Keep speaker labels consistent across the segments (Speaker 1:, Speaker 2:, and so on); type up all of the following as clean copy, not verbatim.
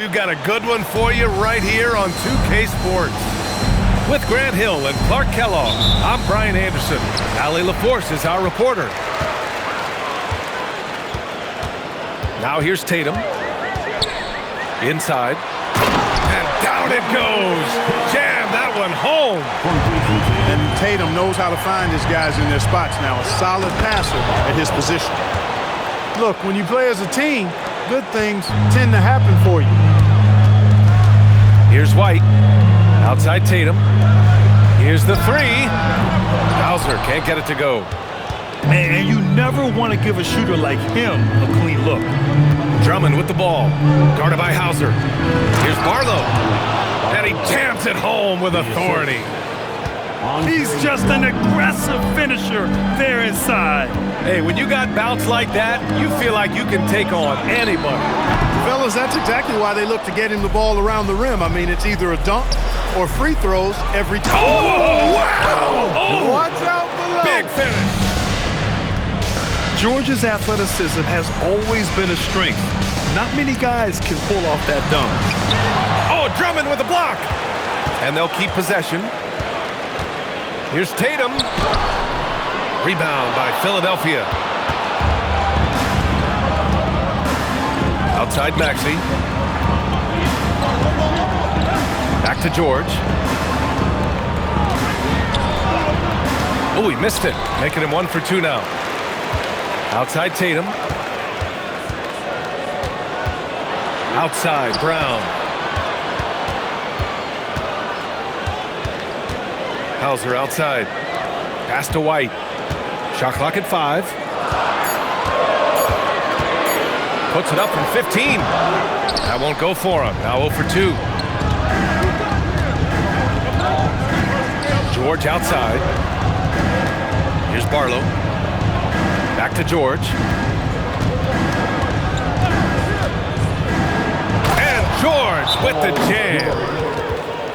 Speaker 1: We've got a good one for you right here on 2K Sports. With Grant Hill and Clark Kellogg, I'm Brian Anderson. Allie LaForce is our reporter. Now here's Tatum. Inside. And down it goes. Jam that one home.
Speaker 2: And Tatum knows how to find his guys in their spots now. A solid passer at his position. Look, when you play as a team, good things tend to happen for you.
Speaker 1: Here's White. Outside Tatum. Here's the three. Hauser can't get it to go.
Speaker 3: Man, and you never want to give a shooter like him a clean look.
Speaker 1: Drummond with the ball. Guarded by Hauser. Here's Barlow. And he jams it home with authority.
Speaker 3: He's just an aggressive finisher there inside.
Speaker 1: Hey, when you got bounce like that, you feel like you can take on anybody.
Speaker 2: Fellas, that's exactly why they look to get him the ball around the rim. I mean, it's either a dunk or free throws every time.
Speaker 1: Oh, wow! Oh,
Speaker 2: watch out below.
Speaker 1: Big finish.
Speaker 3: Georgia's athleticism has always been a strength. Not many guys can pull off that dunk.
Speaker 1: Oh, Drummond with a block. And they'll keep possession. Here's Tatum. Rebound by Philadelphia. Outside Maxey. Back to George. Oh, he missed it. Making him 1 for 2 now. Outside Tatum. Outside Brown. Hauser outside. Pass to White. Shot clock at 5. Puts it up from 15. That won't go for him. Now 0 for 2. George outside. Here's Barlow. Back to George. And George with the jam.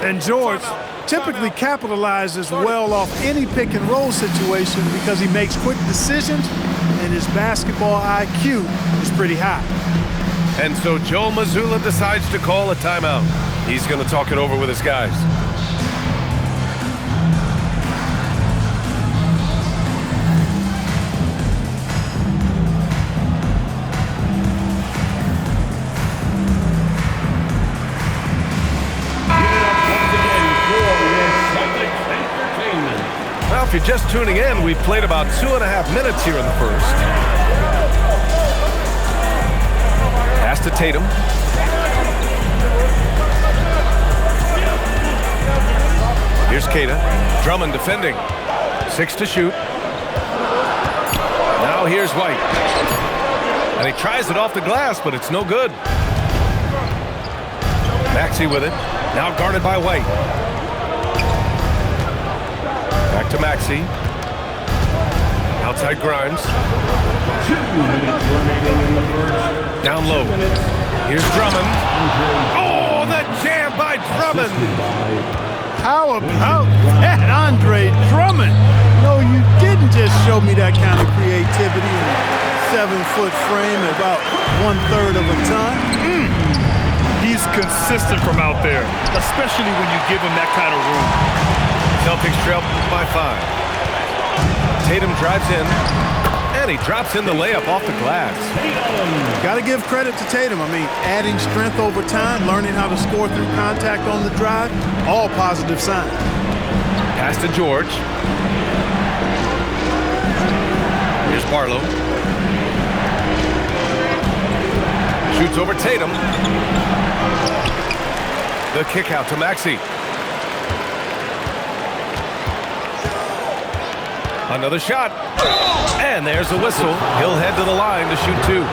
Speaker 2: And George typically capitalizes well off any pick and roll situation because he makes quick decisions and his basketball IQ is pretty high.
Speaker 1: And so Joe Mazzulla decides to call a timeout. He's going to talk it over with his guys. If you're just tuning in, we've played about 2.5 minutes here in the first. Pass to Tatum. Here's Kata. Drummond defending. 6 to shoot. Now here's White. And he tries it off the glass, but it's no good. Maxey with it. Now guarded by White. Back to Maxey. Outside Grimes.
Speaker 4: 2 minutes remaining in the first.
Speaker 1: Down low. Here's Drummond. Oh, the jam by Drummond.
Speaker 2: How about that, Andre Drummond? No, you didn't just show me that kind of creativity in a 7-foot frame at about 1/3 of a ton.
Speaker 3: He's consistent from out there, especially when you give him that kind of room.
Speaker 1: Celtics trail by 5. Tatum drives in, and he drops in the layup off the glass.
Speaker 2: Got to give credit to Tatum. I mean, adding strength over time, learning how to score through contact on the drive, all positive signs.
Speaker 1: Pass to George. Here's Barlow. Shoots over Tatum. The kick out to Maxey. Another shot. And there's a whistle. He'll head to the line to shoot 2.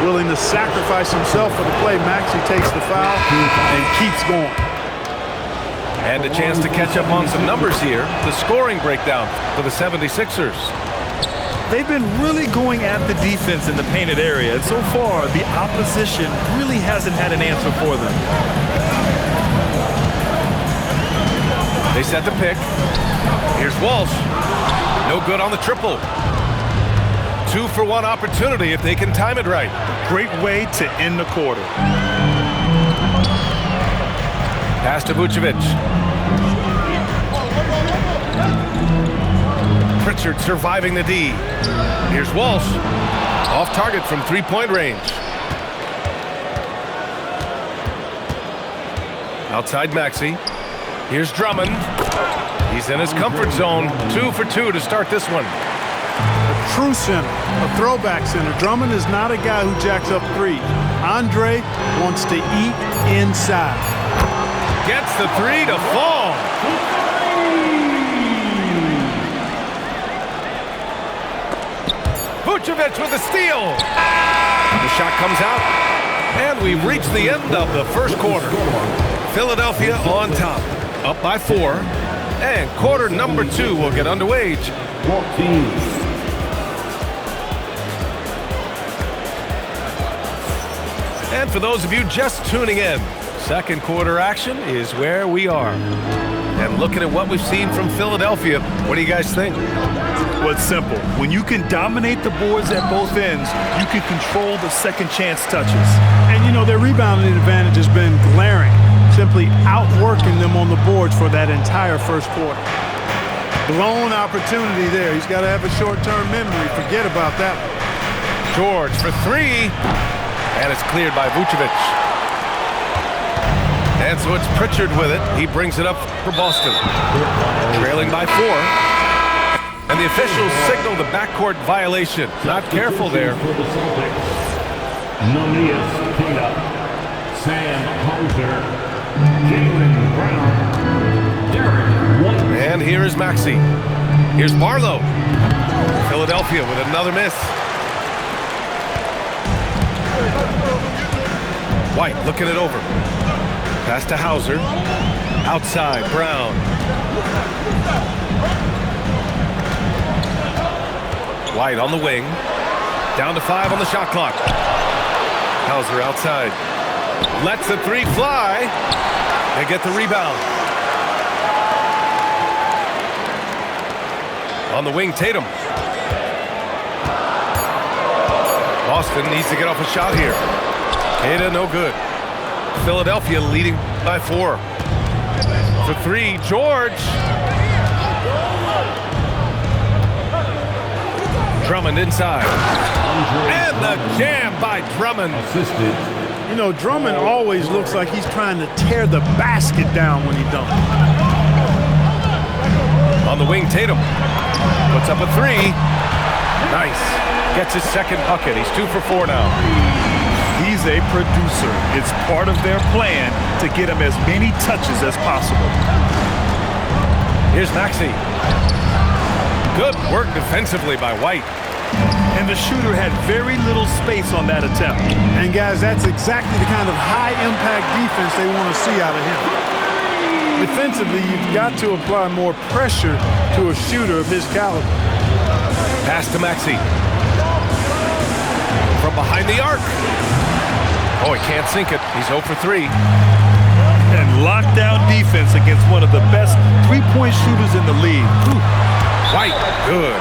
Speaker 2: Willing to sacrifice himself for the play. Maxey takes the foul and keeps going.
Speaker 1: And a chance to catch up on some numbers here. The scoring breakdown for the 76ers.
Speaker 3: They've been really going at the defense in the painted area, and so far the opposition really hasn't had an answer for them.
Speaker 1: They set the pick. Here's Walsh. No good on the triple. 2-for-1 opportunity if they can time it right.
Speaker 3: Great way to end the quarter.
Speaker 1: Pass to Vucevic. Pritchard surviving the D. Here's Walsh. Off target from three-point range. Outside Maxey. Here's Drummond. He's in his comfort zone. 2 for 2 to start this one.
Speaker 2: A true center, a throwback center. Drummond is not a guy who jacks up threes. Andre wants to eat inside.
Speaker 1: Gets the three to fall. Vucevic with a steal. The shot comes out, and we've reached the end of the first quarter. Philadelphia on top, up by 4, and quarter number 2 will get underway.
Speaker 4: 14.
Speaker 1: And for those of you just tuning in, second quarter action is where we are. And looking at what we've seen from Philadelphia, what do you guys think?
Speaker 3: Well, it's simple. When you can dominate the boards at both ends, you can control the second chance touches.
Speaker 2: And, you know, their rebounding advantage has been glaring, simply outworking them on the boards for that entire first quarter. Blown opportunity there. He's got to have a short-term memory. Forget about that one.
Speaker 1: George for 3, and it's cleared by Vucevic. And so it's Pritchard with it. He brings it up for Boston. Trailing by 4. And the officials signal the backcourt violation. Not careful there.
Speaker 4: For the Celtics, Nonius Tatum, Sam Hauser, Jaylen Brown, Derek White.
Speaker 1: And here is Maxey. Here's Barlow. Philadelphia with another miss. White looking it over. Pass to Hauser. Outside, Brown. White on the wing. Down to 5 on the shot clock. Hauser outside. Lets the 3 fly. They get the rebound. On the wing, Tatum. Boston needs to get off a shot here. Queta, no good. Philadelphia leading by 4. For 3, George. Drummond inside. And the jam by Drummond.
Speaker 4: Assisted.
Speaker 2: You know, Drummond always looks like he's trying to tear the basket down when he dunks.
Speaker 1: On the wing, Tatum. Puts up a 3. Nice. Gets his second bucket. He's 2 for 4 now.
Speaker 3: He's a producer. It's part of their plan to get him as many touches as possible.
Speaker 1: Here's Maxey. Good work defensively by White.
Speaker 3: And the shooter had very little space on that attempt.
Speaker 2: And, guys, that's exactly the kind of high-impact defense they want to see out of him. Defensively, you've got to apply more pressure to a shooter of his caliber.
Speaker 1: Pass to Maxey. From behind the arc. Oh, he can't sink it. He's 0 for 3.
Speaker 3: And lockdown defense against one of the best three-point shooters in the league.
Speaker 1: White, good.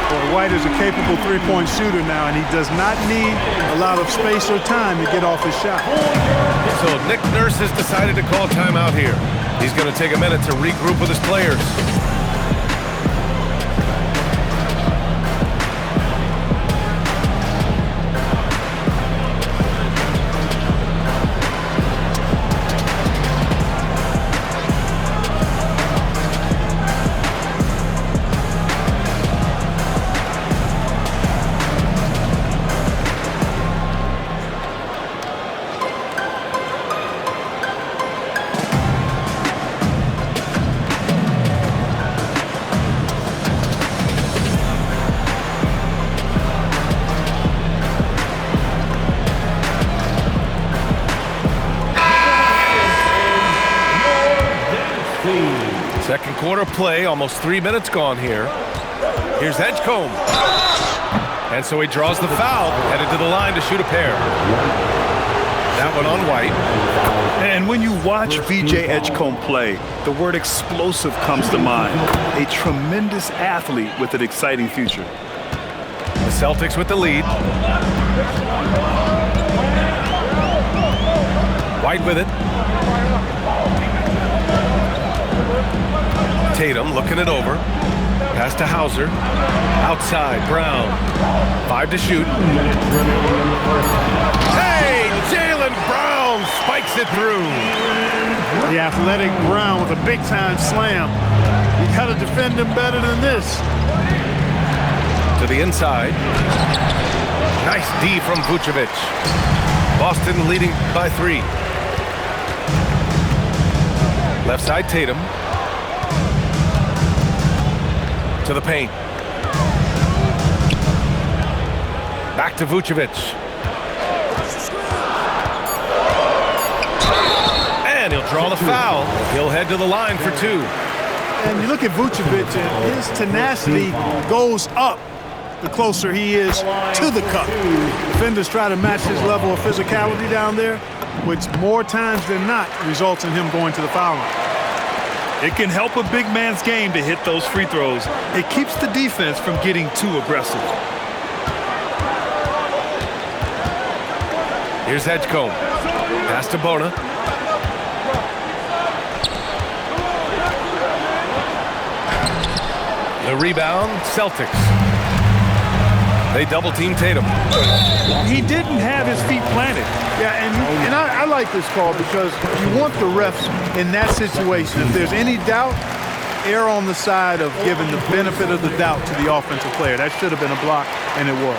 Speaker 2: Boy, White is a capable three-point shooter now, and he does not need a lot of space or time to get off his shot.
Speaker 1: So Nick Nurse has decided to call timeout here. He's going to take a minute to regroup with his players. Second quarter play, almost 3 minutes gone here. Here's Edgecombe. And so he draws the foul, headed to the line to shoot a pair. That one on White.
Speaker 3: And when you watch VJ Edgecombe play, the word explosive comes to mind. A tremendous athlete with an exciting future.
Speaker 1: The Celtics with the lead. White with it. Tatum looking it over. Pass to Hauser. Outside, Brown. 5 to shoot. Hey, Jaylen Brown spikes it through.
Speaker 2: The athletic Brown with a big-time slam. You got to defend him better than this.
Speaker 1: To the inside. Nice D from Vucevic. Boston leading by 3. Left side, Tatum. To the paint. Back to Vucevic. And he'll draw the foul. He'll head to the line for 2.
Speaker 2: And you look at Vucevic, and his tenacity goes up the closer he is to the cup. Defenders try to match his level of physicality down there, which more times than not results in him going to the foul line.
Speaker 3: It can help a big man's game to hit those free throws. It keeps the defense from getting too aggressive.
Speaker 1: Here's Edgecombe. Pass to Bona. The rebound, Celtics. They double-team Tatum.
Speaker 2: He didn't have his feet planted. Yeah, and I like this call because you want the refs in that situation. If there's any doubt, err on the side of giving the benefit of the doubt to the offensive player. That should have been a block, and it was.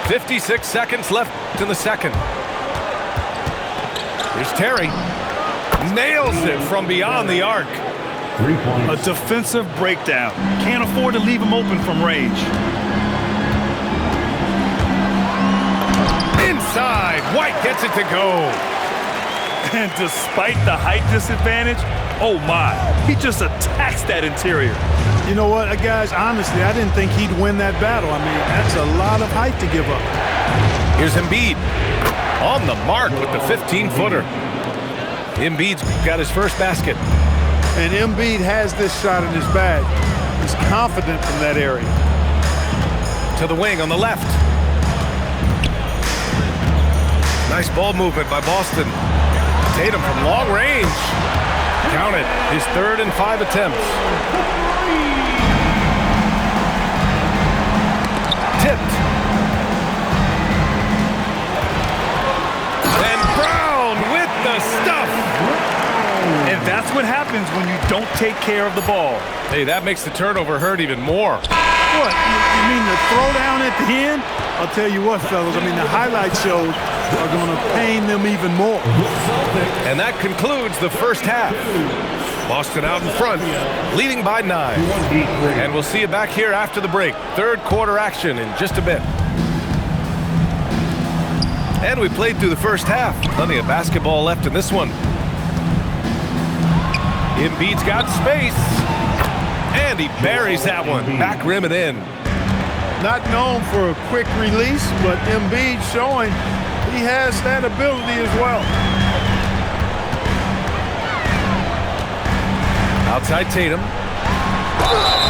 Speaker 1: 56 seconds left in the second. Here's Terry. Nails it from beyond the arc.
Speaker 4: 3 points.
Speaker 3: A defensive breakdown. Can't afford to leave him open from range.
Speaker 1: Inside, White gets it to go.
Speaker 3: And despite the height disadvantage, oh my, he just attacks that interior.
Speaker 2: You know what, guys, honestly, I didn't think he'd win that battle. I mean, that's a lot of height to give up.
Speaker 1: Here's Embiid. On the mark with the 15-footer. Embiid's got his first basket.
Speaker 2: And Embiid has this shot in his bag. He's confident from that area.
Speaker 1: To the wing on the left. Nice ball movement by Boston. Tatum from long range. Count it. His 3rd and 5 attempts. Tipped. And Brown with the stuff.
Speaker 3: And that's what happens when you don't take care of the ball.
Speaker 1: Hey, that makes the turnover hurt even more.
Speaker 2: What, you mean the throwdown at the end? I'll tell you what, fellas, I mean, the highlight shows are going to pain them even more.
Speaker 1: And that concludes the first half. Boston out in front, leading by 9. And we'll see you back here after the break. 3rd quarter action in just a bit. And we played through the first half. Plenty of basketball left in this one. Embiid's got space. And he buries that one. Back rim and in.
Speaker 2: Not known for a quick release, but Embiid showing he has that ability as well.
Speaker 1: Outside Tatum.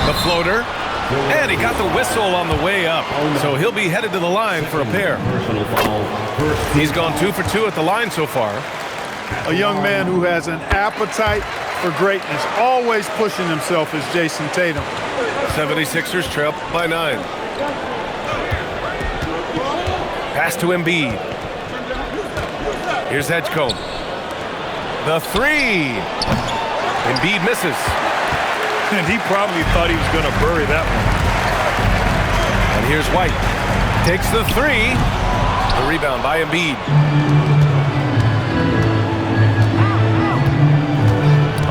Speaker 1: The floater. And he got the whistle on the way up. So he'll be headed to the line for a pair.
Speaker 4: Personal foul.
Speaker 1: He's gone 2 for 2 at the line so far.
Speaker 2: A young man who has an appetite for greatness, always pushing himself is Jason Tatum.
Speaker 1: 76ers trail by 9. Pass to Embiid. Here's Edgecombe. The 3. Embiid misses.
Speaker 3: And he probably thought he was going to bury that one.
Speaker 1: And here's White. Takes the 3. The rebound by Embiid.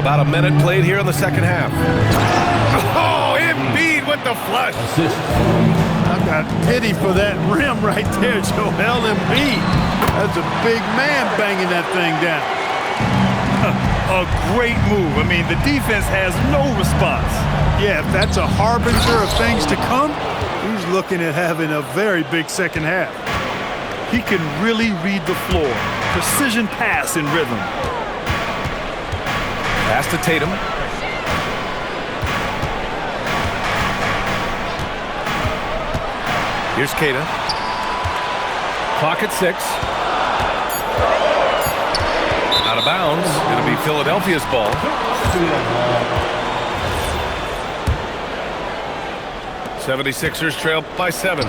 Speaker 1: About a minute played here in the second half. Oh, Embiid with the flush.
Speaker 4: Assist.
Speaker 2: I've got pity for that rim right there, Joel Embiid. That's a big man banging that thing down.
Speaker 3: A great move. I mean, the defense has no response.
Speaker 2: Yeah, if that's a harbinger of things to come, he's looking at having a very big second half.
Speaker 3: He can really read the floor. Precision pass in rhythm.
Speaker 1: Pass to Tatum. Here's Kata. Clock at 6. bounds. It'll be Philadelphia's ball.
Speaker 4: Field ball.
Speaker 1: 76ers trail by 7.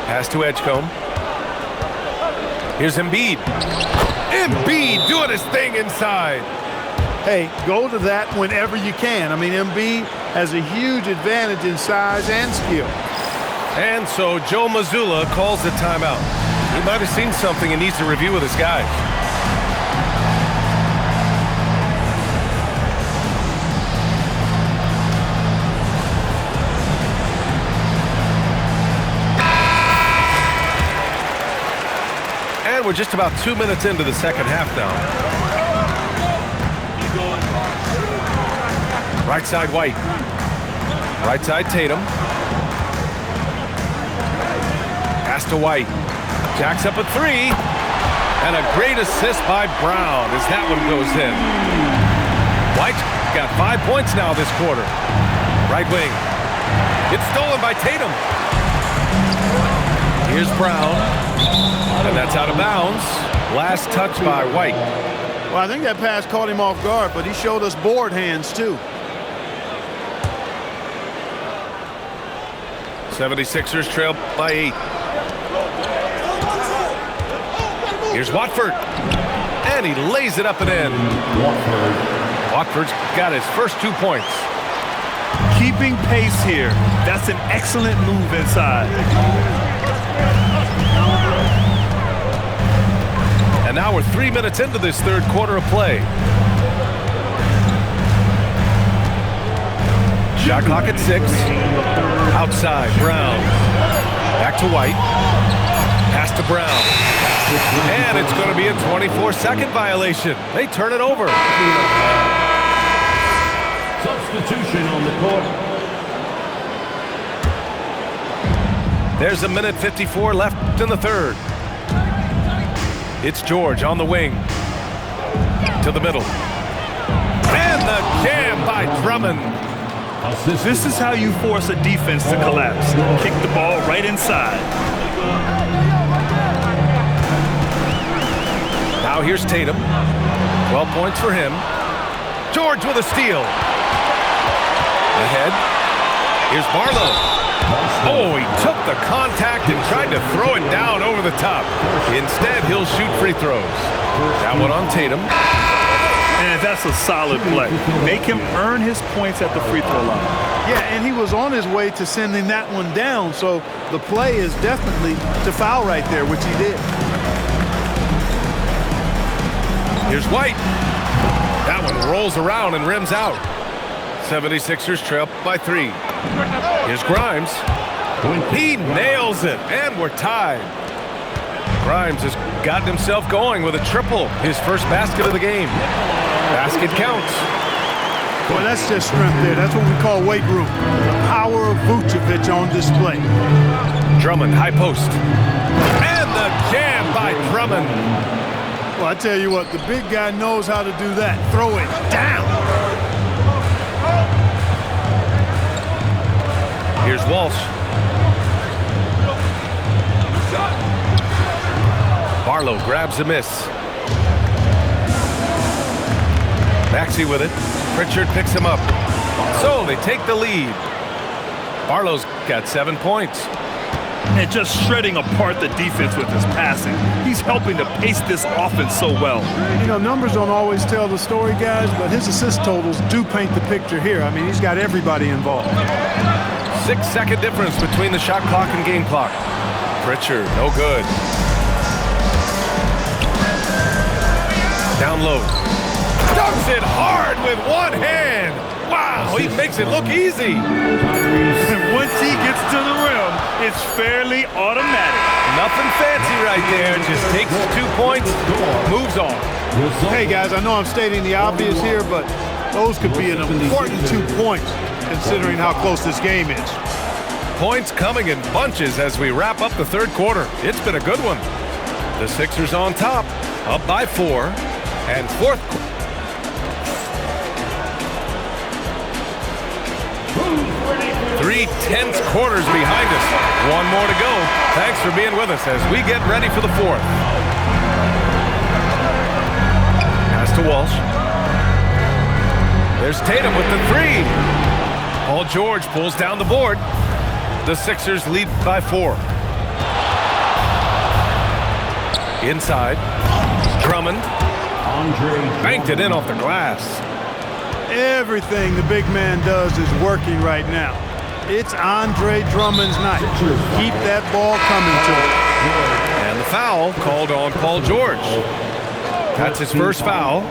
Speaker 1: Pass to Edgecombe. Here's Embiid. Embiid doing his thing inside.
Speaker 2: Hey, go to that whenever you can. I mean, Embiid has a huge advantage in size and skill.
Speaker 1: And so Joe Mazzulla calls the timeout. He might have seen something and needs to review with his guys. And we're just about 2 minutes into the second half now. Right side White. Right side Tatum. Pass to White. Jacks up a 3. And a great assist by Brown as that one goes in. White's got 5 points now this quarter. Right wing. It's stolen by Tatum. Here's Brown. And that's out of bounds. Last touch by White.
Speaker 2: Well, I think that pass caught him off guard, but he showed us board hands too.
Speaker 1: 76ers trail by 8. Here's Watford. And he lays it up and in. Watford's got his first 2 points.
Speaker 3: Keeping pace here. That's an excellent move inside.
Speaker 1: And now we're 3 minutes into this third quarter of play. Shot clock at 6. Outside, Brown. Back to White. Pass to Brown. And it's going to be a 24-second violation. They turn it over.
Speaker 4: Substitution on the court.
Speaker 1: There's a minute 54 left in the third. It's George on the wing. To the middle. And the jam by Drummond.
Speaker 3: This is how you force a defense to collapse. Kick the ball right inside.
Speaker 1: Now here's Tatum. 12 points for him. George with a steal. Ahead. Here's Barlow. Oh, he took the contact and tried to throw it down over the top. Instead, he'll shoot free throws. That one on Tatum.
Speaker 3: And that's a solid play. Make him earn his points at the free throw line.
Speaker 2: Yeah, and he was on his way to sending that one down, so the play is definitely to foul right there, which he did.
Speaker 1: Here's White. That one rolls around and rims out. 76ers trail by 3. Here's Grimes. He nails it, and we're tied. Grimes has gotten himself going with a triple, his first basket of the game. Basket counts.
Speaker 2: Boy, that's just strength there. That's what we call weight room. The power of Vucevic on display.
Speaker 1: Drummond, high post. And the jam by Drummond.
Speaker 2: Well, I tell you what, the big guy knows how to do that. Throw it down.
Speaker 1: Here's Walsh. Barlow grabs a miss. Maxey with it. Pritchard picks him up. So they take the lead. Barlow's got 7 points.
Speaker 3: And just shredding apart the defense with his passing. He's helping to pace this offense so well.
Speaker 2: You know, numbers don't always tell the story, guys, but his assist totals do paint the picture here. I mean, he's got everybody involved.
Speaker 1: 6-second difference between the shot clock and game clock. Pritchard, no good. Down low. Dunks it hard with one hand. Wow, he makes it look easy.
Speaker 3: And once he gets to the rim, it's fairly automatic.
Speaker 1: Nothing fancy right there. Just takes 2 points, moves on.
Speaker 2: Hey, guys, I know I'm stating the obvious here, but those could be an important 2 points considering how close this game is.
Speaker 1: Points coming in bunches as we wrap up the third quarter. It's been a good one. The Sixers on top, up by 4. And fourth. 3 tense quarters behind us. One more to go. Thanks for being with us as we get ready for the fourth. to Walsh. There's Tatum with the three. Paul George pulls down the board. The Sixers lead by 4. Inside. Drummond. Banked it in off the glass.
Speaker 2: Everything the big man does is working right now. It's Andre Drummond's night. Keep that ball coming to him.
Speaker 1: And the foul called on Paul George. That's his first foul.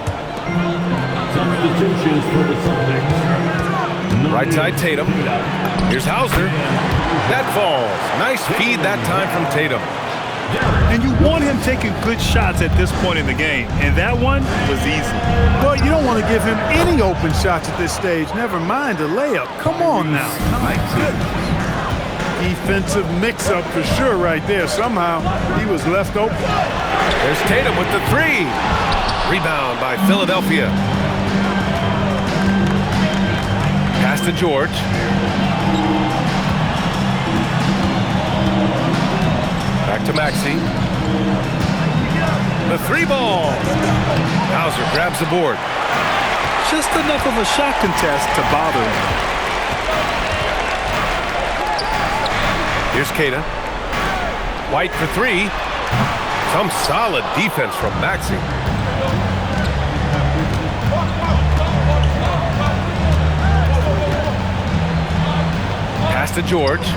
Speaker 4: Substitutions for the Celtics.
Speaker 1: Right side Tatum. Here's Hauser. That falls. Nice feed that time from Tatum.
Speaker 3: And you want him taking good shots at this point in the game. And that one was easy.
Speaker 2: Well, you don't want to give him any open shots at this stage. Never mind a layup. Come on now. My goodness. Defensive mix-up for sure right there. Somehow he was left open.
Speaker 1: There's Tatum with the three. Rebound by Philadelphia. Pass to George. Back to Maxey. The three ball. Hauser grabs the board.
Speaker 3: Just enough of a shot contest to bother him.
Speaker 1: Here's Kata. White for three. Some solid defense from Maxey. Pass to George.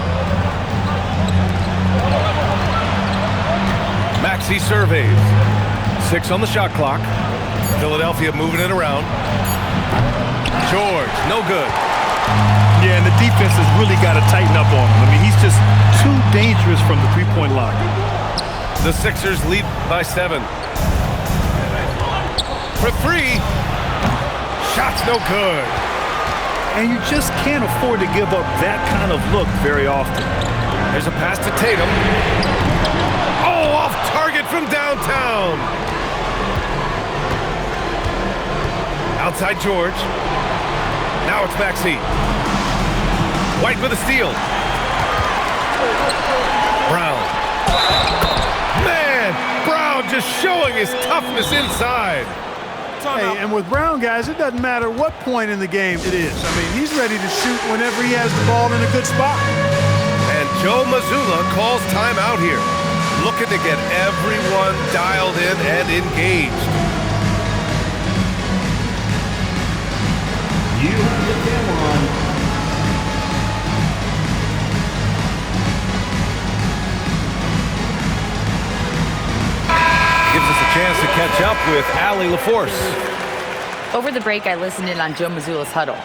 Speaker 1: Maxey surveys. 6 on the shot clock. Philadelphia moving it around. George, no good.
Speaker 3: Yeah, and the defense has really got to tighten up on him. I mean, he's just too dangerous from the three-point line.
Speaker 1: The Sixers lead by 7. For 3. Shot's no good.
Speaker 3: And you just can't afford to give up that kind of look very often.
Speaker 1: There's a pass to Tatum. Oh, off target from downtown. Outside George. Now it's Maxey. White with a steal. Brown. Man, Brown just showing his toughness inside.
Speaker 2: Hey, and with Brown, guys, it doesn't matter what point in the game it is. I mean, he's ready to shoot whenever he has the ball in a good spot.
Speaker 1: And Joe Mazzulla calls timeout here. Looking to get everyone dialed in and engaged.
Speaker 4: You have the camera on.
Speaker 1: Gives us a chance to catch up with Allie LaForce.
Speaker 5: Over the break, I listened in on Joe Mazzulla's huddle.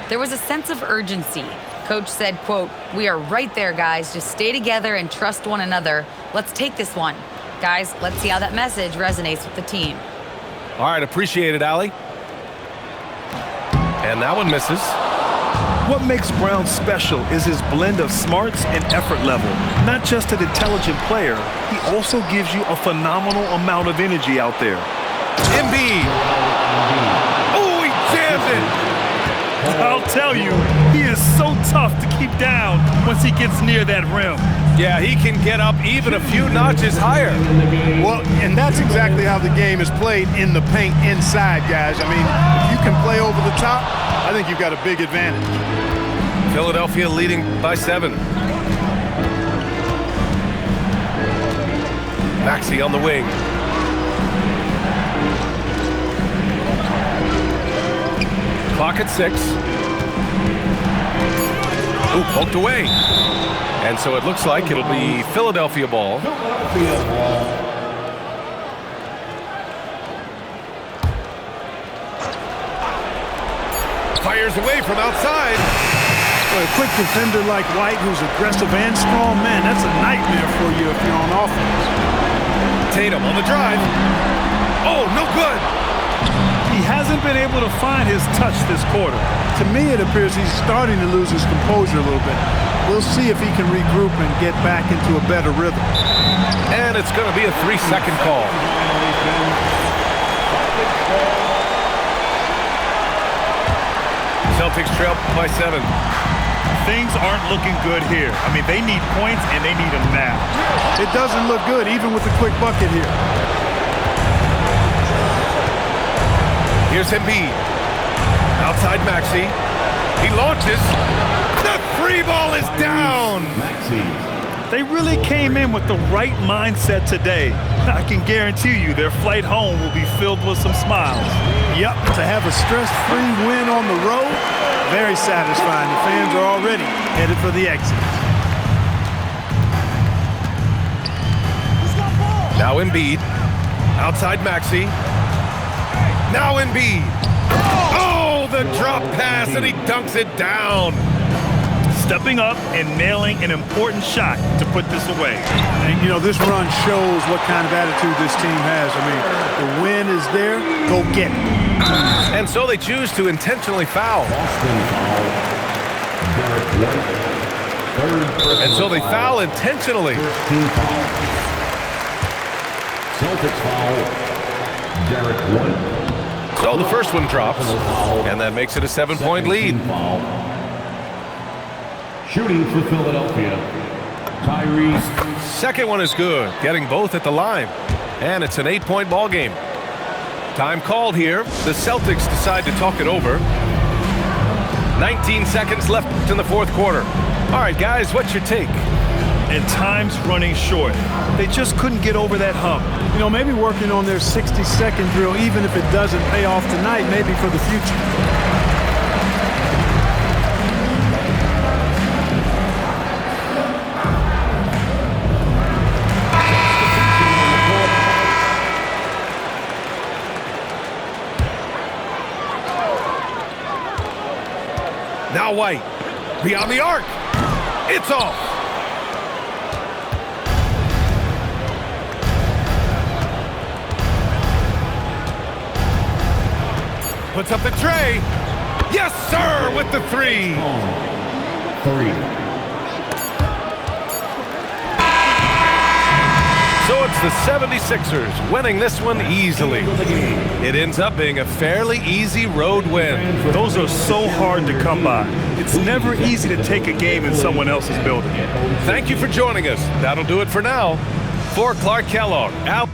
Speaker 5: There was a sense of urgency. Coach said, quote, "We are right there, guys. Just stay together and trust one another. Let's take this one. Guys, let's see how that message resonates with the team."
Speaker 1: All right, appreciate it, Allie. And that one misses.
Speaker 3: What makes Brown special is his blend of smarts and effort level. Not just an intelligent player, he also gives you a phenomenal amount of energy out there.
Speaker 1: Embiid. Oh, he jammed it.
Speaker 3: I'll tell you, he is so tough to keep down once he gets near that rim.
Speaker 1: Yeah, he can get up even a few notches higher.
Speaker 2: Well, and that's exactly how the game is played in the paint inside, guys. I mean, if you can play over the top, I think you've got a big advantage.
Speaker 1: Philadelphia leading by 7. Maxey on the wing. Clock at 6. Ooh, poked away. And so it looks like it'll be Philadelphia ball. Fires away from outside.
Speaker 2: Well, a quick defender like White, who's aggressive and strong, man, that's a nightmare for you if you're on offense.
Speaker 1: Tatum on the drive. Oh, no good.
Speaker 3: He hasn't been able to find his touch this quarter.
Speaker 2: To me, it appears he's starting to lose his composure a little bit. We'll see if he can regroup and get back into a better rhythm.
Speaker 1: And it's going to be a 3-second call. Celtics trail by 7.
Speaker 3: Things aren't looking good here. I mean, they need points, and they need them now.
Speaker 2: It doesn't look good, even with the quick bucket here.
Speaker 1: Here's Embiid. Outside Maxey. He launches. The free ball is down.
Speaker 3: They really came in with the right mindset today. I can guarantee you their flight home will be filled with some smiles.
Speaker 2: Yep, to have a stress-free win on the road, very satisfying. The fans are already headed for the exit.
Speaker 1: Now Embiid. Outside Maxey. Now Embiid. Oh, the drop pass, and he dunks it down.
Speaker 3: Stepping up and nailing an important shot to put this away.
Speaker 2: And, you know, this run shows what kind of attitude this team has. I mean, the win is there, go get it.
Speaker 1: And so they choose to intentionally foul. And so they foul intentionally.
Speaker 4: Celtics foul. Derek White.
Speaker 1: So the first one drops, and that makes it a 7-point lead.
Speaker 4: Shooting for Philadelphia, Tyrese.
Speaker 1: Second one is good, getting both at the line. And it's an 8-point ball game. Time called here. The Celtics decide to talk it over. 19 seconds left in the fourth quarter. All right, guys, what's your take?
Speaker 3: And time's running short. They just couldn't get over that hump.
Speaker 2: You know, maybe working on their 60-second drill, even if it doesn't pay off tonight, maybe for the future.
Speaker 1: Now White, beyond the arc. It's off. Puts up the tray. Yes, sir, with the three.
Speaker 4: 3.
Speaker 1: So it's the 76ers winning this one easily. It ends up being a fairly easy road win.
Speaker 3: Those are so hard to come by. It's never easy to take a game in someone else's building.
Speaker 1: Thank you for joining us. That'll do it for now. For Clark Kellogg, out.